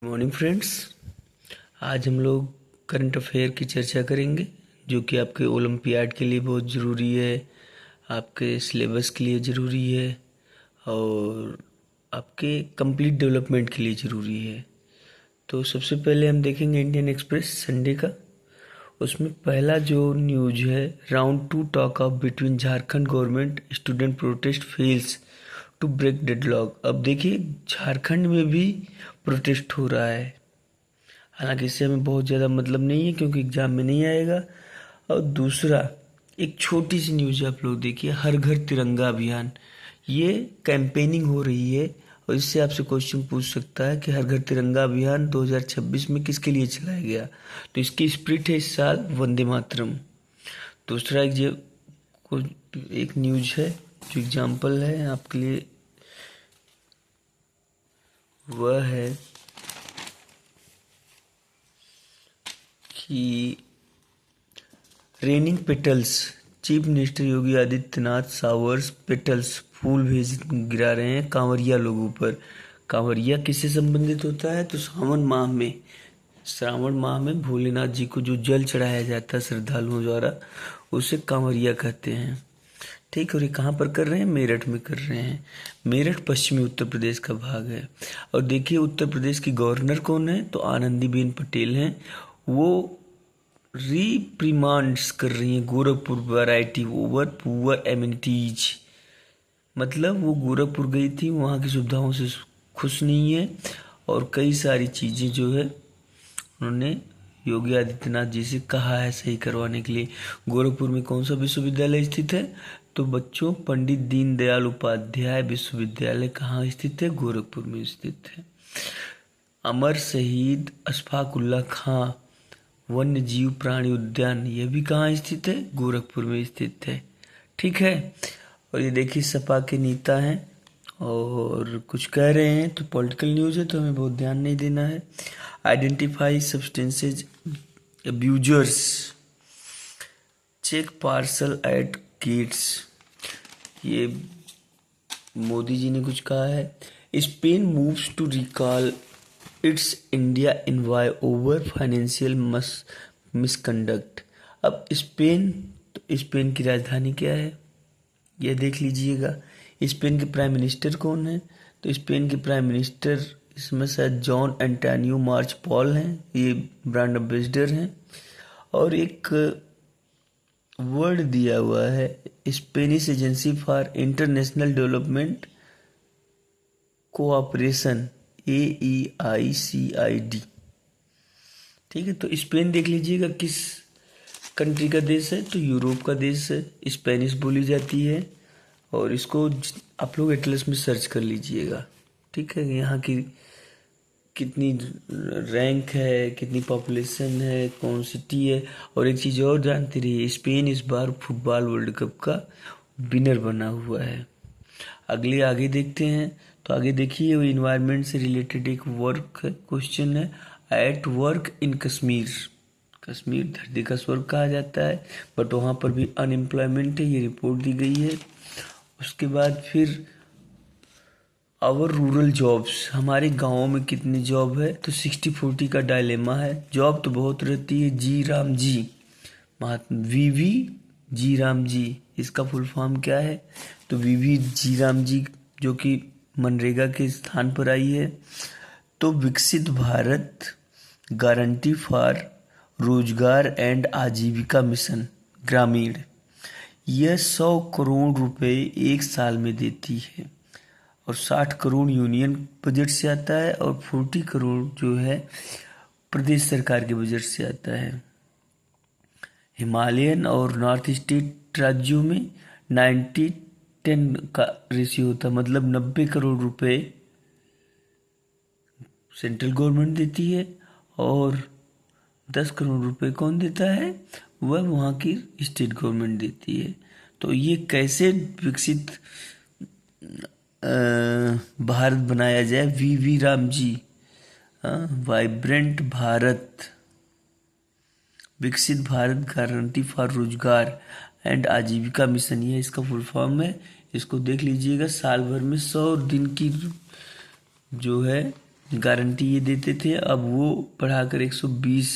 Morning friends. आज हम लोग करंट अफेयर की चर्चा करेंगे जो कि आपके ओलंपियाड के लिए बहुत ज़रूरी है, आपके सिलेबस के लिए ज़रूरी है और आपके कंप्लीट डेवलपमेंट के लिए ज़रूरी है। तो सबसे पहले हम देखेंगे इंडियन एक्सप्रेस संडे का। उसमें पहला जो न्यूज है, round 2 talk of between Jharkhand government student protest fails to break deadlock. अब देखिए झारखंड में भी प्रोटेस्ट हो रहा है, हालांकि इससे हमें बहुत ज़्यादा मतलब नहीं है क्योंकि एग्जाम में नहीं आएगा। और दूसरा, एक छोटी सी न्यूज़ आप लोग देखिए, हर घर तिरंगा अभियान, ये कैंपेनिंग हो रही है और इससे आपसे क्वेश्चन पूछ सकता है कि हर घर तिरंगा अभियान 2026 में किसके लिए चलाया गया। तो इसकी स्प्रिट है इस साल वंदे मातरम। दूसरा एक न्यूज है जो एग्जाम्पल है आपके लिए, वह है कि raining petals, chief minister Yogi Adityanath showers petals, फूल भेज गिरा रहे हैं कांवरिया लोगों पर। कांवरिया किससे संबंधित होता है? तो श्रावण माह में भोलेनाथ जी को जो जल चढ़ाया जाता है श्रद्धालुओं द्वारा, उसे कांवरिया कहते हैं। ठीक, और ये कहाँ पर कर रहे हैं? मेरठ में कर रहे हैं। मेरठ पश्चिमी उत्तर प्रदेश का भाग है। और देखिए उत्तर प्रदेश की गवर्नर कौन है? तो आनंदीबेन पटेल हैं। वो रिप्रिमांड्स कर रही हैं Gorakhpur variety over poor amenities. मतलब वो गोरखपुर गई थी, वहाँ की सुविधाओं से खुश नहीं है और कई सारी चीज़ें जो है उन्होंने योगी आदित्यनाथ जी से कहा है सही करवाने के लिए। गोरखपुर में कौन सा विश्वविद्यालय स्थित है? तो बच्चों, पंडित दीनदयाल उपाध्याय विश्वविद्यालय कहाँ स्थित है? गोरखपुर में स्थित है। अमर शहीद अशफाक उल्लाह खां वन्य जीव प्राणी उद्यान, यह भी कहाँ स्थित है? गोरखपुर में स्थित है। ठीक है। और ये देखिए सपा के नेता हैं और कुछ कह रहे हैं, तो पॉलिटिकल न्यूज़ है तो हमें बहुत ध्यान नहीं देना है। Identify substances abusers, check parcel at gates, ये मोदी जी ने कुछ कहा है। Spain moves to recall its India envoy over financial misconduct. अब स्पेन की राजधानी क्या है यह देख लीजिएगा। स्पेन के प्राइम मिनिस्टर कौन है? तो स्पेन के प्राइम मिनिस्टर इसमें शायद जॉन एंटोनियो मार्च पॉल हैं, ये ब्रांड एम्बेसडर हैं। और एक वर्ड दिया हुआ है, Spanish agency for international development cooperation, AEICID। ठीक है, तो स्पेन देख लीजिएगा किस कंट्री का देश है? तो यूरोप का देश है। स्पेनिश बोली जाती है और इसको आप लोग एटलस में सर्च कर लीजिएगा। ठीक है, यहाँ की कितनी रैंक है, कितनी पॉपुलेशन है, कौन सिटी है। और एक चीज़ और जानते रहिए, स्पेन इस बार फुटबॉल वर्ल्ड कप का विनर बना हुआ है। आगे देखते हैं। तो आगे देखिए वो इन्वायरमेंट से रिलेटेड एक वर्क क्वेश्चन है, at work in Kashmir. Kashmir धरती का स्वर्ग कहा जाता है, बट वहाँ पर भी अनएम्प्लॉयमेंट है, ये रिपोर्ट दी गई है। उसके बाद फिर आवर रूरल जॉब्स, हमारे गाँवों में कितनी जॉब है? तो 60-40 का डायलेमा है। जॉब तो बहुत रहती है। जी राम जी, महात्मा VV जी राम जी, इसका फुल फॉर्म क्या है? तो VV जी राम जी जो कि मनरेगा के स्थान पर आई है। तो विकसित भारत गारंटी फॉर रोजगार एंड आजीविका मिशन ग्रामीण, यह 100 करोड़ रुपए एक साल में देती है और 60 करोड़ यूनियन बजट से आता है और 40 करोड़ जो है प्रदेश सरकार के बजट से आता है। हिमालयन और नॉर्थ ईस्ट राज्यों में 90-10 का रेशियो होता है, मतलब 90 करोड़ रुपए सेंट्रल गवर्नमेंट देती है और 10 करोड़ रुपए कौन देता है? वह वहाँ की स्टेट गवर्नमेंट देती है। तो ये कैसे विकसित भारत बनाया जाए? VV राम जी, वाइब्रेंट भारत, विकसित भारत गारंटी फॉर रोजगार एंड आजीविका मिशन, ये इसका फुल फॉर्म है। इसको देख लीजिएगा। साल भर में 100 दिन की जो है गारंटी ये देते थे, अब वो बढ़ाकर 120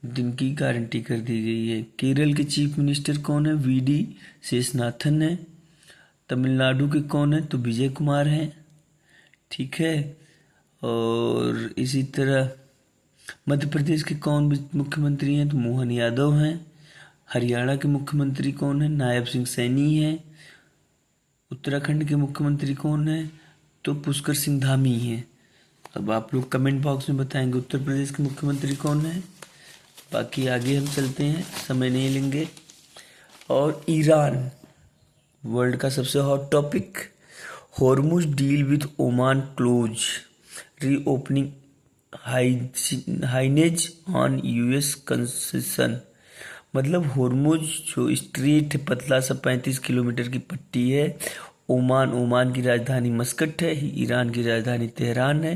दिन की गारंटी कर दी गई है। केरल के चीफ मिनिस्टर कौन है? वीडी शेषनाथन है। तमिलनाडु के कौन है? तो विजय कुमार हैं। ठीक है। और इसी तरह मध्य प्रदेश के कौन मुख्यमंत्री हैं? तो मोहन यादव हैं। हरियाणा के मुख्यमंत्री कौन है? नायब सिंह सैनी है। उत्तराखंड के मुख्यमंत्री कौन है? तो पुष्कर सिंह धामी हैं। अब आप लोग कमेंट बॉक्स में बताएंगे उत्तर प्रदेश के मुख्यमंत्री कौन है। बाकी आगे हम चलते हैं, समय नहीं लेंगे। और ईरान, वर्ल्ड का सबसे hot topic. Hormuz deal with Oman close, reopening hinges on US concession. मतलब हॉर्मुज जो स्ट्रेट है, पतला सा 35 किलोमीटर की पट्टी है। ओमान की राजधानी मस्कट है, ईरान की राजधानी तेहरान है।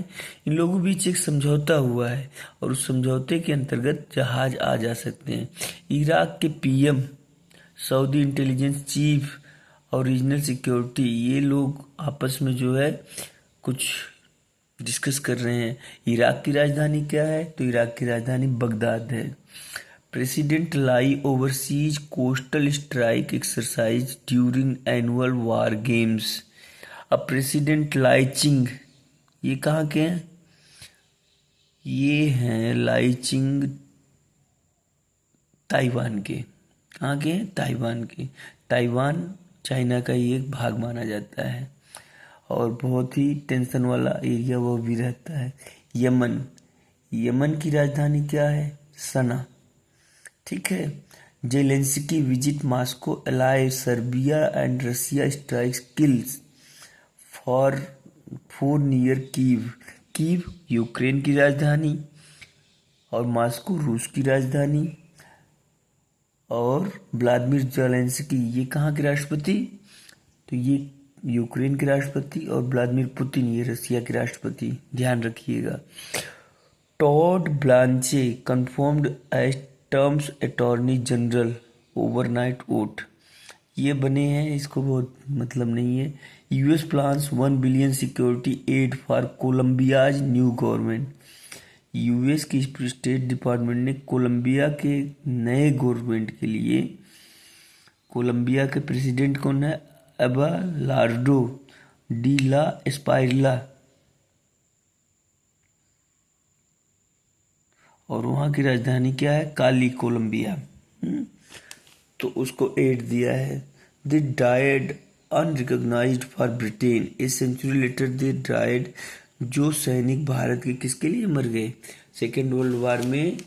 इन लोगों के बीच एक समझौता हुआ है और उस समझौते के अंतर्गत जहाज आ जा सकते हैं। इराक के पीएम, सऊदी इंटेलिजेंस चीफ और रीजनल सिक्योरिटी, ये लोग आपस में जो है कुछ डिस्कस कर रहे हैं। इराक की राजधानी क्या है? तो इराक की राजधानी बगदाद है। President Lai overseas coastal strike exercise during annual war games. अब प्रेसिडेंट लाई चिंग, ये कहाँ के हैं? ये हैं लाई चिंग ताइवान के। कहाँ के हैं? ताइवान के। ताइवान चाइना का ही एक भाग माना जाता है और बहुत ही टेंशन वाला एरिया वो भी रहता है। यमन की राजधानी क्या है? सना। ठीक है। Zelensky visit Moscow, ally Serbia and Russia strikes kills four near Kyiv. Kyiv Ukraine की राजधानी और मॉस्को रूस की राजधानी। और व्लादिमीर जेलेंस्की, ये कहाँ के राष्ट्रपति? तो ये यूक्रेन के राष्ट्रपति और व्लादिमीर पुतिन, ये रसिया के राष्ट्रपति। ध्यान रखिएगा। Todd Blanche confirmed as Trump's attorney general overnight vote. ये बने हैं, इसको बहुत मतलब नहीं है। US plans 1 billion security aid for Colombia's new government. US की स्टेट डिपार्टमेंट ने कोलंबिया के नए गवर्नमेंट के लिए, कोलंबिया के प्रेसिडेंट कौन है? अबेलार्डो डी ला एस्पाइरला, और वहाँ की राजधानी क्या है? Cali Colombia. तो उसको एड दिया है। They died unrecognised for Britain, a century later they died. जो सैनिक भारत के किसके लिए मर गए? सेकेंड वर्ल्ड वार में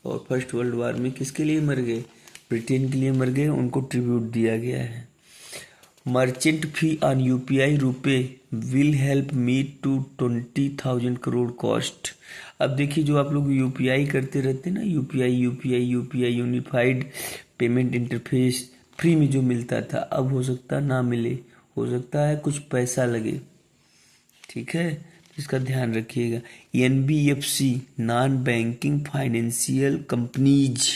और फर्स्ट वर्ल्ड वार में किसके लिए मर गए? ब्रिटेन के लिए मर गए, उनको ट्रिब्यूट दिया गया है। Merchant fee on UPI RuPay will help meet to 20,000 crore cost. अब देखिए, जो आप लोग यूपीआई करते रहते हैं ना, UPI unified payment interface, free में जो मिलता था, अब हो सकता ना मिले, हो सकता है कुछ पैसा लगे। ठीक है, इसका ध्यान रखिएगा। NBFC, non banking financial companies,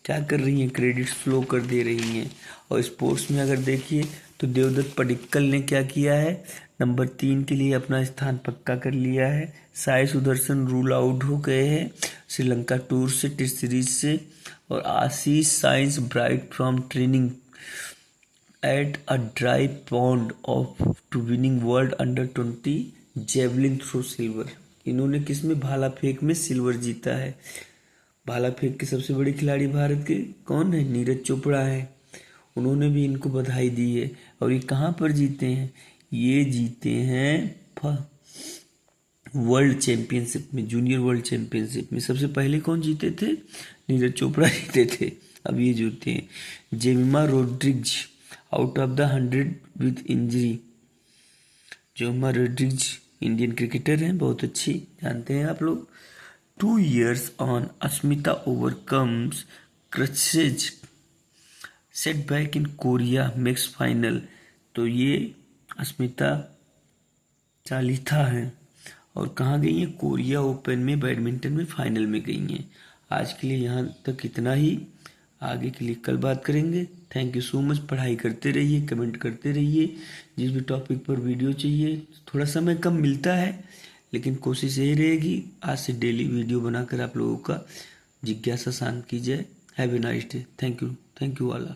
क्या कर रही हैं? क्रेडिट फ्लो कर दे रही हैं। और स्पोर्ट्स में अगर देखिए तो देवदत्त पडिक्कल ने क्या किया है? नंबर 3 के लिए अपना स्थान पक्का कर लिया है। साई सुदर्शन रूल आउट हो गए हैं श्रीलंका टूर से, टेस्ट सीरीज से। और आशीष science bright from training at a dry pond of to winning world under 20 javelin throw silver. इन्होंने किसमें? भाला फेंक में सिल्वर जीता है। भाला फेंक के सबसे बड़े खिलाड़ी भारत के कौन है? नीरज चोपड़ा है। उन्होंने भी इनको बधाई दी है। और ये कहाँ पर जीते हैं? ये जीते हैं वर्ल्ड चैंपियनशिप में, जूनियर वर्ल्ड चैंपियनशिप में। सबसे पहले कौन जीते थे? नीरज चोपड़ा जीते थे। अब ये जीते हैं। Jemimah Rodrigues out of the 100 with injury. Jemimah Rodrigues Indian cricketer हैं, बहुत अच्छी, जानते हैं आप लोग। 2 years on, Asmita overcomes crushes setback in Korea makes final. तो ये अस्मिता चालिथा हैं और कहाँ गई हैं? कोरिया ओपन में बैडमिंटन में फाइनल में गई हैं। आज के लिए यहाँ तक इतना ही, आगे के लिए कल बात करेंगे। Thank you so much. पढ़ाई करते रहिए, कमेंट करते रहिए। जिस भी टॉपिक पर वीडियो चाहिए, थोड़ा समय कम मिलता है लेकिन कोशिश यही रहेगी आज से डेली वीडियो बनाकर आप लोगों का जिज्ञासा शांत की जाए। Have a nice day. Thank you all.